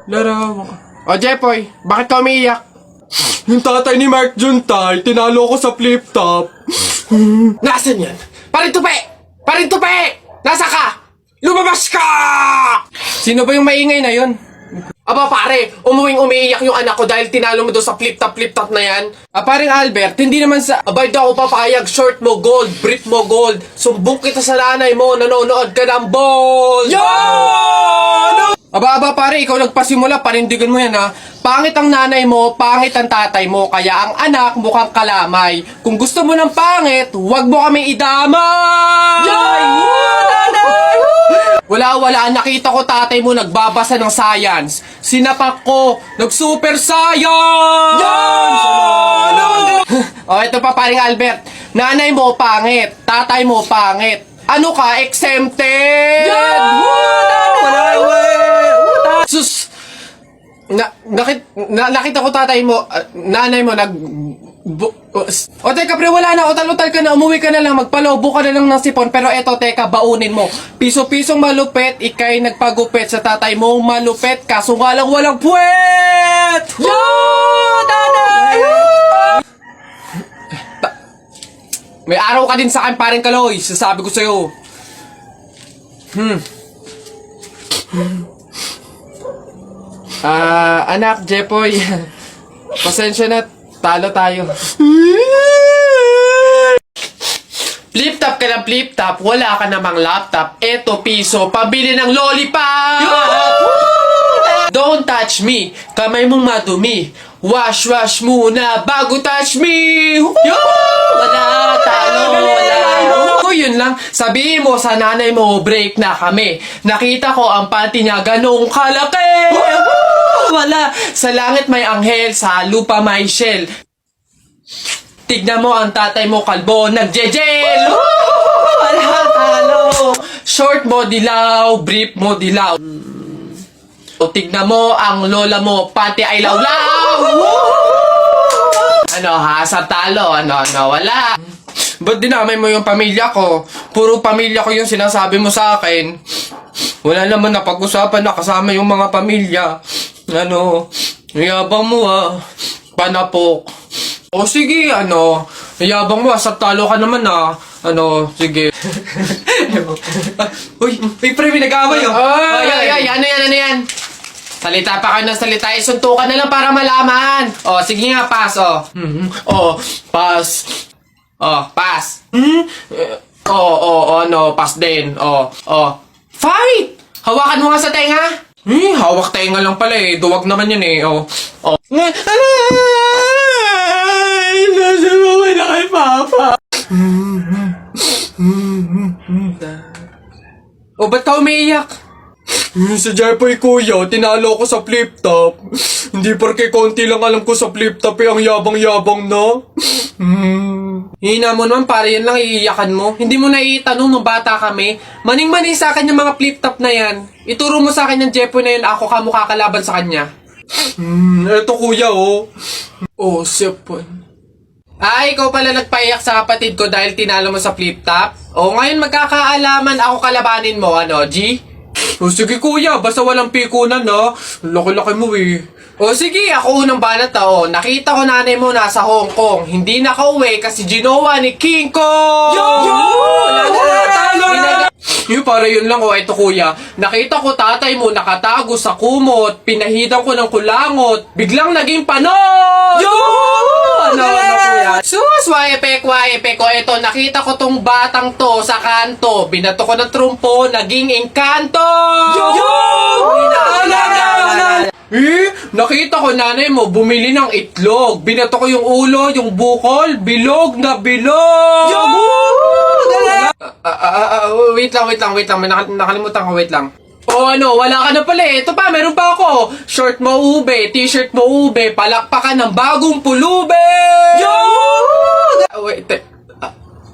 Laro. O, Jepoy, bakit ka umiiyak? Yung tatay ni Mark Juntay, tinalo ko sa flip top. Nasaan yan? Parintupe! Parintupe! Nasa ka? Lumabas ka! Sino ba yung maingay na yun? Aba pare, umiiyak yung anak ko dahil tinalo mo doon sa flip top na yan. Paring Albert, hindi naman sa abay daw ako papayag, short mo gold, brief mo gold, sumbong kita sa nanay mo, nanonood ka ng ball! Yo! Aba pare, ikaw nagpasimula, panindigan mo yan ha. Pangit ang nanay mo, pangit ang tatay mo, kaya ang anak mukhang kalamay. Kung gusto mo ng pangit, huwag mo kami idamay! Yay! Wala, nakita ko tatay mo nagbabasa ng science. Sinapak ko, nag-super science! O, ito pa paring Albert. Nanay mo pangit, tatay mo pangit. Ano ka, exempted? Sus! Nakita ko tatay mo, nanay mo o teka pre, wala na, utal-utal ka na, umuwi ka na lang, magpalobo ka na lang ng sipon, pero eto teka, baunin mo. Piso-pisong malupet, ikay nagpagupit sa tatay mo, malupet, kaso nga lang walang puwet! Tatay! May araw ka din sa akin, paring Kaloy, sasabi ko sa'yo. Anak, Jepoy, pasensya na, talo tayo. Flip-top ka ng flip-top, wala ka namang laptop. Eto piso, pabili ng lollipop! Don't touch me, kamay mong madumi. Wash muna bago touch me! Wala, talo, wala. Yun lang, sabihin mo sa nanay mo, break na kami. Nakita ko ang panty niya ganong kalaki! Wala, sa langit may anghel, sa lupa may shell. Tignan mo ang tatay mo kalbo, nagjejel! Wala, talo! Short mo dilaw, brief mo dilaw. O tignan mo ang lola mo, panty ay lawlaw! Ano ha, sa talo, ano, wala. Ba't dinamay mo yung pamilya ko? Puro pamilya ko yung sinasabi mo sa akin. Wala naman na pag-usapan na kasama yung mga pamilya. Ano, yabang mo ha. Panapok. O sige, ano, yabang mo ha. Sa talo ka naman ha. Ano, sige. Uy, pre, may nag-away oh. Ay, ano yan? Salita pa kayo ng salita. Suntukan na lang para malaman. O, sige nga, pass oh. O, pass. Oh, pass. No, pass din. Fight! Hawakan mo nga sa tenga. Hawak tenga lang pala eh. Duwag naman yun eh. Ay, nasa mo na kay Papa. Ba't ka umiiyak? Sa Jepoy kuya, tinalo ko sa flip top. Hindi porke konti lang alam ko sa flip top eh, ang yabang-yabang na. Hina mo naman, para yan lang iiyakan mo. Hindi mo na itanong nung bata kami. Maning-maning sa akin yung mga flip top na yan. Ituro mo sa akin yung Jepoy na yun, ako ka mukha kalaban sa kanya. Eto kuya oh. Sipon. Ikaw pala nagpaiyak sa kapatid ko dahil tinalo mo sa flip top? Ngayon magkakaalaman ako kalabanin mo, ano, G? Sige kuya, basta walang pikunan na. Laki-laki mo eh. Sige, ako unang banat na nakita ko nanay mo nasa Hong Kong. Hindi nakauwi kasi ginawa ni King Kong! Para yun lang ito kuya. Nakita ko tatay mo nakatago sa kumot. Pinahidan ko ng kulangot. Biglang naging panot! Kuya? Sus, waepek. Ito, nakita ko tong batang to sa kanto. Binato ko ng trumpo, naging engkanto! Nakita ko nanay mo bumili ng itlog. Binato ko yung ulo, yung bukol, bilog na bilog! Wait lang. Nakalimutan ko, wait lang. Wala ka na pala eh. Ito pa, meron pa ako. Short mo ube, t-shirt mo ube, palakpakan ng bagong pulube!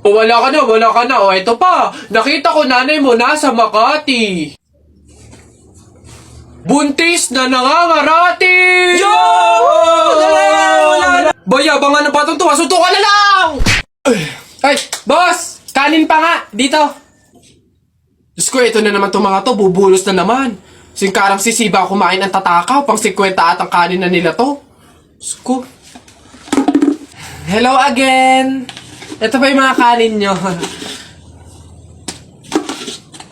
Wala ka na. Ito pa. Nakita ko nanay mo nasa Makati. Buntis na nangangarati! Bayabangan ng batang to. Suntukan na lang! Ay, boss! Kanin pa nga! Dito! Diyos ko, ito na naman itong mga to, bubulos na naman. Singkarang sisiba kumain ang tatakaw, pang 50 at ang kanin na nila to. Diyos ko. Hello again! Ito pa yung mga kanin nyo.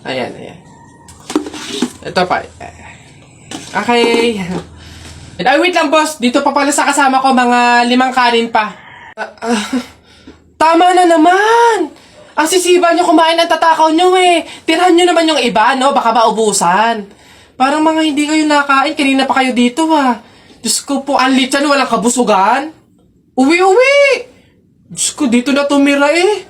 Ayan. Ito pa. Okay. Ay, wait lang, boss. Dito pa pala sa kasama ko, mga 5 kanin pa. Tama na naman! Ang sisiba nyo kumain ng tatakaw nyo eh. Tirahan nyo naman yung iba, no? Baka maubusan. Parang mga hindi kayo nakain. Kanina pa kayo dito, ha? Diyos ko po, ang litsan, walang kabusugan. Uwi! Diyos ko, dito na tumira eh.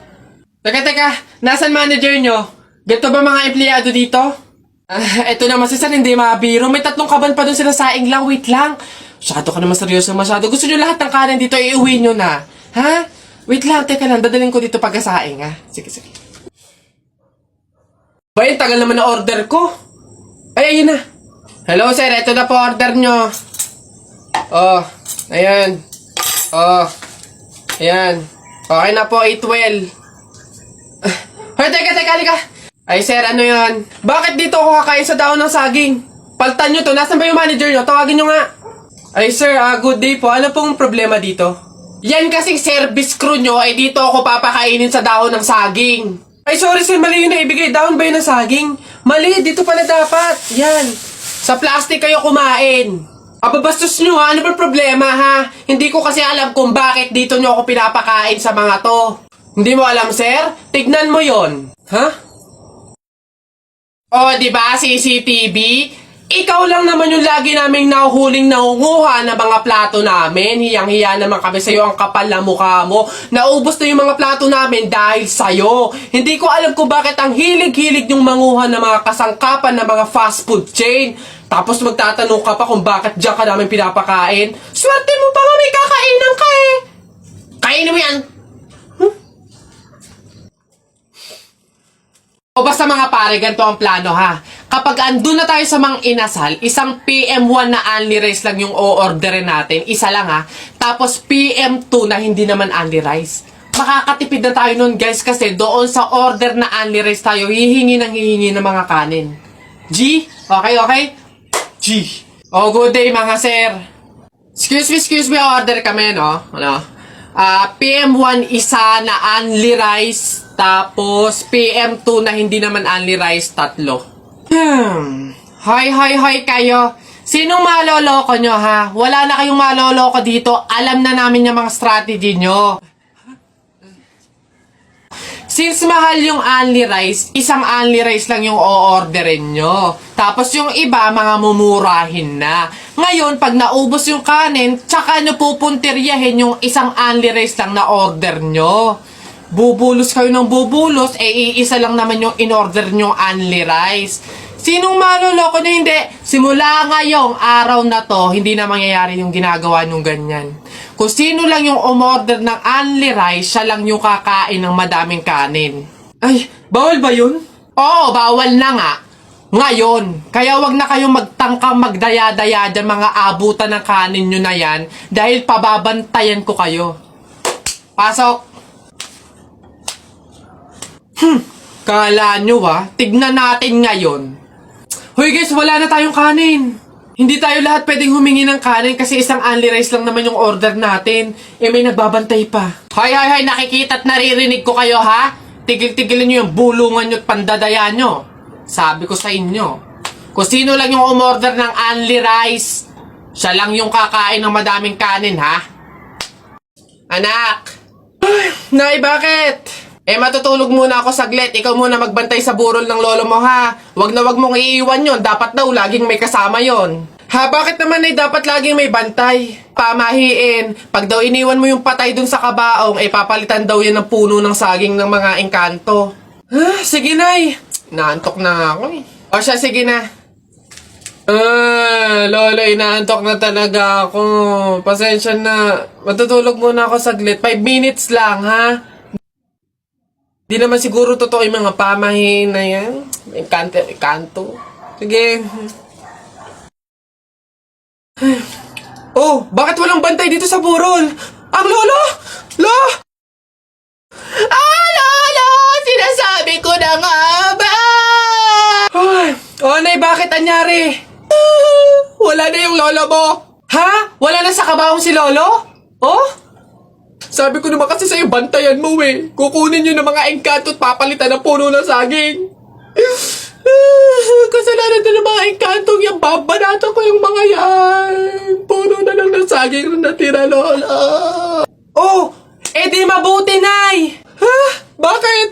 Teka. Nasaan manager nyo? Ganito ba mga empleyado dito? Eto naman si Sir, hindi mabiro. May 3 kaban pa dun sila saing lang. Wait lang. Masyado ka naman seryoso masyado. Gusto nyo lahat ng kanin dito, iuwi nyo na. Ha? Wait lang, teka lang. Dadalhin ko dito pagkasaing, ha? Sige. Bayan, tagal naman na order ko. Ay, ayun na. Hello, sir. Ito na po order nyo. Oh, ayan. Oh, ayan. Okay na po, 812. Hoy, teka, halika. Ay, sir, ano yan? Bakit dito ako kakain sa dahon ng saging? Paltan nyo to. Nasaan ba yung manager nyo? Tawagin nyo nga. Ay, sir, good day po. Ano pong problema dito? Yan kasing service crew nyo, ay dito ako papakainin sa dahon ng saging. Ay, sorry sir, mali yun na ibigay. Dahon ba yun ng saging? Mali, dito pala dapat. Yan. Sa plastic kayo kumain. Ababastos nyo ha, ano ba problema ha? Hindi ko kasi alam kung bakit dito nyo ako pinapakain sa mga to. Hindi mo alam sir? Tignan mo yon. Ha? Oh, di ba CCTV? Ikaw lang naman yung lagi naming nahuhuling nangunguha ng mga plato namin. Hiyang-hiya naman kami sa'yo, ang kapal na mukha mo. Naubos na yung mga plato namin dahil sa'yo. Hindi ko alam kung bakit ang hilig-hilig yung manguha ng mga kasangkapan ng mga fast food chain. Tapos magtatanong ka pa kung bakit diyan ka namin pinapakain. Swerte mo pa nga may kakainan ka eh. Kainin mo yan. O basta mga pare, ganito ang plano ha. Kapag andun na tayo sa mga inasal, isang PM1 na only rice lang yung o-orderin natin. Isa lang ha. Tapos PM2 na hindi naman only rice. Makakatipid na tayo nun guys kasi doon sa order na only rice tayo hihingi ng mga kanin. G? Okay? G. Oh, good day mga sir. Excuse me, order kami no? PM1 isa na only rice. Tapos, PM2 na hindi naman only rice, 3. Hoy kayo. Sinong maloloko nyo, ha? Wala na kayong maloloko dito. Alam na namin yung mga strategy nyo. Since mahal yung only rice, isang only rice lang yung o-orderin nyo. Tapos yung iba, mga mumurahin na. Ngayon, pag naubos yung kanin, tsaka nyo pupuntiryahin yung isang only rice lang na order nyo. Bubulos kayo ng bubulos, iisa lang naman yung in-order nyo only rice. Sinong maloloko nyo? Hindi. Simula ngayong araw na to, hindi na mangyayari yung ginagawa nyong ganyan. Kung sino lang yung umorder ng only rice, siya lang yung kakain ng madaming kanin. Ay, bawal ba yun? Oo, bawal na nga. Ngayon, kaya wag na kayong magtangkang magdaya-daya dyan mga abutan ng kanin nyo na yan dahil pababantayan ko kayo. Pasok! Kala nyo tignan natin ngayon. Hoy guys, wala na tayong kanin. Hindi tayo lahat pwedeng humingi ng kanin kasi isang only rice lang naman yung order natin. May nagbabantay pa. Hoy, nakikita at naririnig ko kayo ha? Tigil-tigilin nyo yung bulungan nyo at pandadaya nyo. Sabi ko sa inyo, kung sino lang yung umorder ng only rice, siya lang yung kakain ng madaming kanin ha? Anak! Nay, bakit? Matutulog muna ako saglit. Ikaw muna magbantay sa burol ng lolo mo, ha? Wag mong iiwan yon. Dapat daw laging may kasama yon. Ha, bakit naman dapat laging may bantay? Pamahiin. Pag daw iniwan mo yung patay dun sa kabaong, papalitan daw yan ng puno ng saging ng mga engkanto. Sige, Nay. Naantok na ako eh. O siya, sige na. Lolo, inaantok na talaga ako. Pasensya na. Matutulog muna ako saglit. 5 minutes lang, ha? Di naman siguro totoo yung mga pamahiin na yan. Kanto. Sige. Oh, bakit walang bantay dito sa burol? Ang lolo! Lolo! Sinasabi ko na nga ba? Oh, Nay, bakit anyari? Wala na yung lolo mo. Ha? Wala na sa kabaong si lolo? Oh? Sabi ko naman kasi sa'yo, bantayan mo eh. Kukunin nyo ng mga engkanto at papalitan ng puno ng saging. Kasalanan na ng mga engkantong yan. Babanatan ko yung mga yan. Puno na lang ng saging na natira, lola. Oh, edi mabuti, Nay. Ha? Bakit?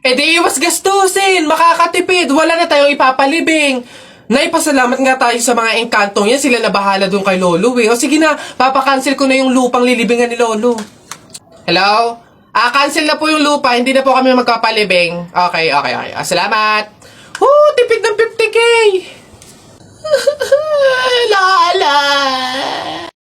Edi iwas gastusin. Makakatipid. Wala na tayong ipapalibing. Nay, pasalamat nga tayo sa mga engkantong yan. Sila na bahala dun kay Lolo eh. O sige na, papakancel ko na yung lupang lilibingan ni Lolo. Hello? Cancel na po yung lupa. Hindi na po kami magpapalibing. Okay. Salamat. Tipid ng 50K. Lala.